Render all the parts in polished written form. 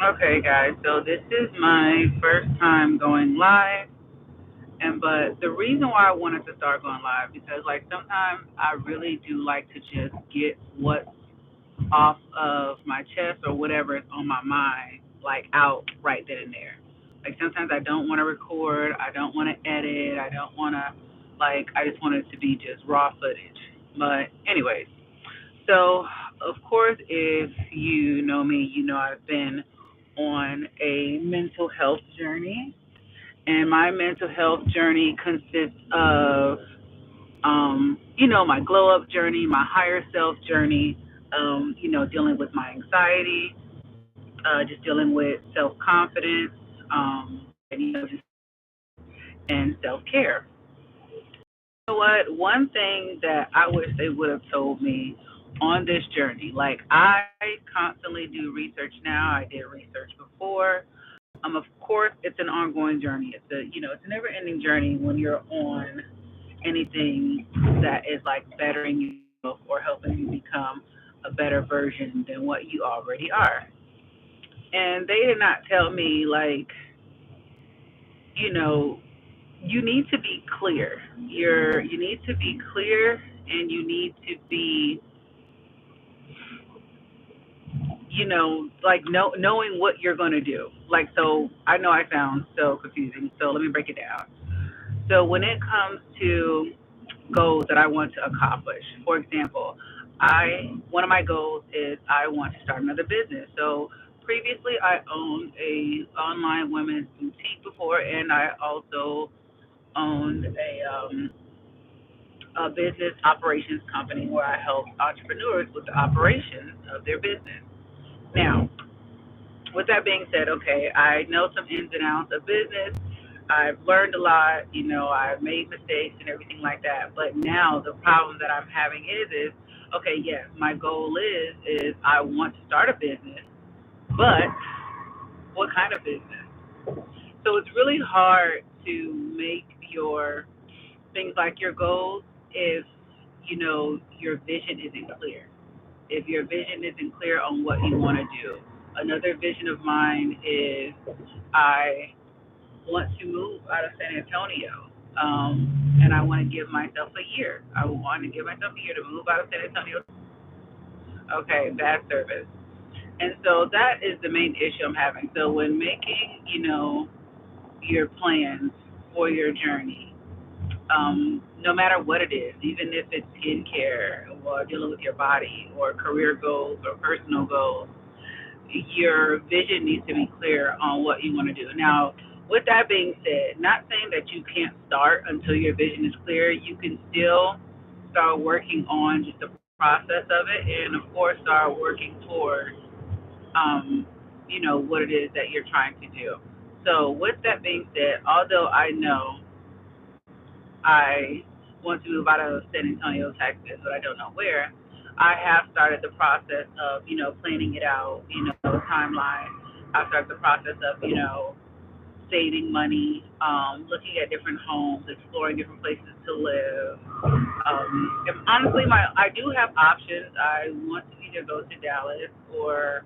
Okay, guys. So this is my first time going live, and but the reason why I wanted to start going live because like sometimes I really do like to just get what's off of my chest or whatever is on my mind like out right then and there. Like sometimes I don't want to record, I don't want to edit, I don't want to I just want it to be just raw footage. But anyways, so, of course, if you know me, you know I've been on a mental health journey, and my mental health journey consists of, my glow up journey, my higher self journey, dealing with my anxiety, just dealing with self confidence, and, just and self care. You know what? One thing that I wish they would have told me on this journey, like I constantly do research now. I did research before. Of course, it's an ongoing journey. It's a never-ending journey when you're on anything that is like bettering yourself or helping you become a better version than what you already are. And they did not tell me you know, you need to be clear. You need to be clear and you need to be, knowing what you're going to do. Like so I know I sound so confusing. So let me break it down. So when it comes to goals that I want to accomplish, for example, I one of my goals is I want to start another business. So previously I owned a online women's boutique before and I also owned a business operations company where I help entrepreneurs with the operations of their business. Now, with that being said, okay, I know some ins and outs of business. I've learned a lot, I've made mistakes and everything like that. But now the problem that I'm having is okay, yes, my goal is I want to start a business, but what kind of business? So it's really hard to make your things like your goals if your vision isn't clear. If your vision isn't clear on what you want to do. Another vision of mine is I want to move out of San Antonio. And I want to give myself a year. I want to give myself a year to move out of San Antonio. Okay, bad service. And so that is the main issue I'm having. So when making, your plans for your journey, no matter what it is, even if it's skincare or dealing with your body or career goals or personal goals, your vision needs to be clear on what you want to do. Now, with that being said, not saying that you can't start until your vision is clear. You can still start working on just the process of it, and of course, start working towards, um, what it is that you're trying to do. So, with that being said, although I know I want to move out of San Antonio, Texas, but I don't know where. I have started the process of, planning it out, timeline. I started the process of, saving money, looking at different homes, exploring different places to live. And honestly, I do have options. I want to either go to Dallas or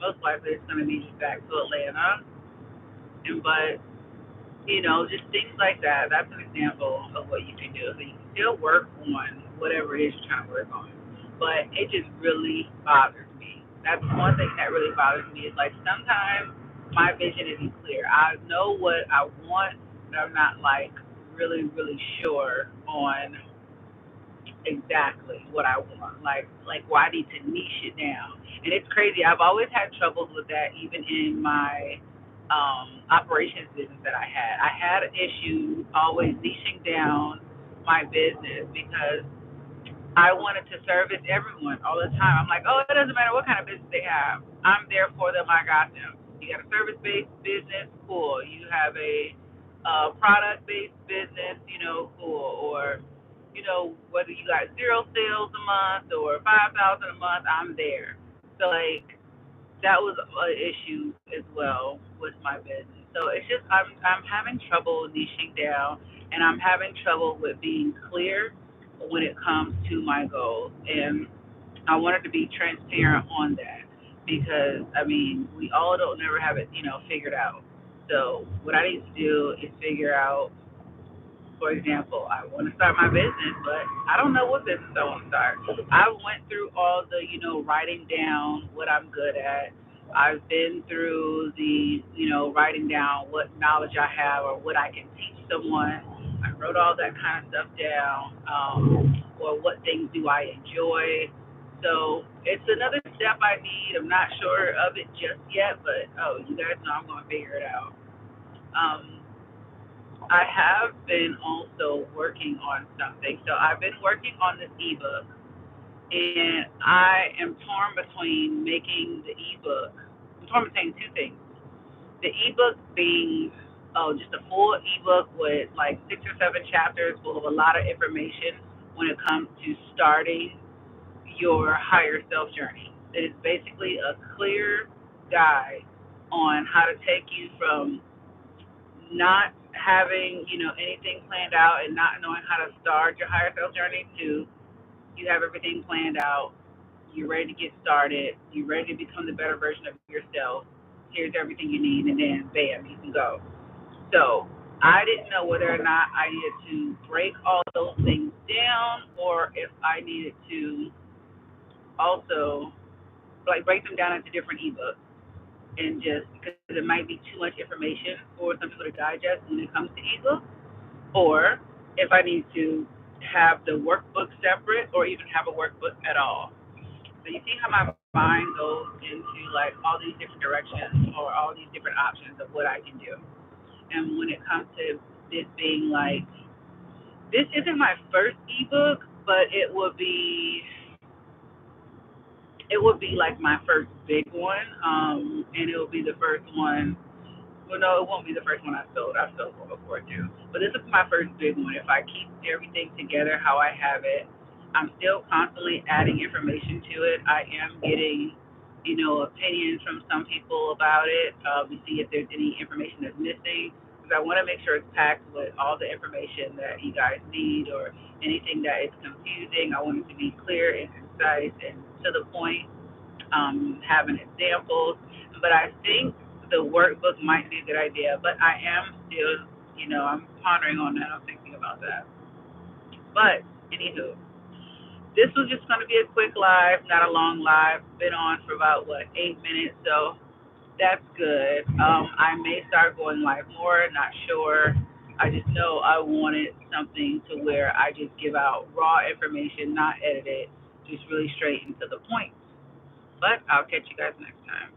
most likely it's going to be just back to Atlanta. But just things like that. That's an example of what you can do. So you can still work on whatever it is you're trying to work on. But it just really bothers me. That's one thing that really bothers me is like sometimes my vision isn't clear. I know what I want, but I'm not like really, really sure on exactly what I want. Well, I need to niche it down. And it's crazy. I've always had troubles with that even in my operations business that I had. I had an issue always niching down my business because I wanted to service everyone all the time. I'm like, oh, it doesn't matter what kind of business they have. I'm there for them. I got them. You got a service-based business, cool. You have a product-based business, cool. Or, whether you got zero sales a month or 5,000 a month, I'm there. So that was an issue as well with my business. So it's just I'm having trouble niching down, and I'm having trouble with being clear when it comes to my goals. And I wanted to be transparent on that. because I mean we all don't never have it, figured out. So what I need to do is figure out, for example, I want to start my business, but I don't know what business I want to start. I went through all the, writing down what I'm good at. I've been through the, writing down what knowledge I have or what I can teach someone. I wrote all that kind of stuff down. Or what things do I enjoy. So it's another step I need. I'm not sure of it just yet, but you guys know I'm going to figure it out. Um, I have been also working on something. So I've been working on this ebook, and I am torn between making the ebook. I'm torn between two things. The ebook being just a full ebook with like 6 or 7 chapters full of a lot of information when it comes to starting your higher self journey. It is basically a clear guide on how to take you from not having, anything planned out and not knowing how to start your higher self journey to you have everything planned out, you're ready to get started, you're ready to become the better version of yourself. Here's everything you need, and then bam, you can go. So I didn't know whether or not I needed to break all those things down or if I needed to also like break them down into different ebooks and just because it might be too much information for some people to digest when it comes to ebooks, or if I need to have the workbook separate or even have a workbook at all. So you see how my mind goes into like all these different directions or all these different options of what I can do. And when it comes to this being like, this isn't my first ebook, but it would be like my first big one, and it will be the first one. Well, no, it won't be the first one I sold. I've sold one before too. But this is my first big one. If I keep everything together how I have it, I'm still constantly adding information to it. I am getting, opinions from some people about it to see if there's any information that's missing. Because I want to make sure it's packed with all the information that you guys need or anything that is confusing. I want it to be clear and concise and to the point, having examples. But I think the workbook might be a good idea. But I am still, I'm pondering on that. I'm thinking about that. But anywho, this was just going to be a quick live, not a long live. Been on for about 8 minutes, so that's good. I may start going live more. Not sure. I just know I wanted something to where I just give out raw information, not edited, just really straight into the point. But I'll catch you guys next time.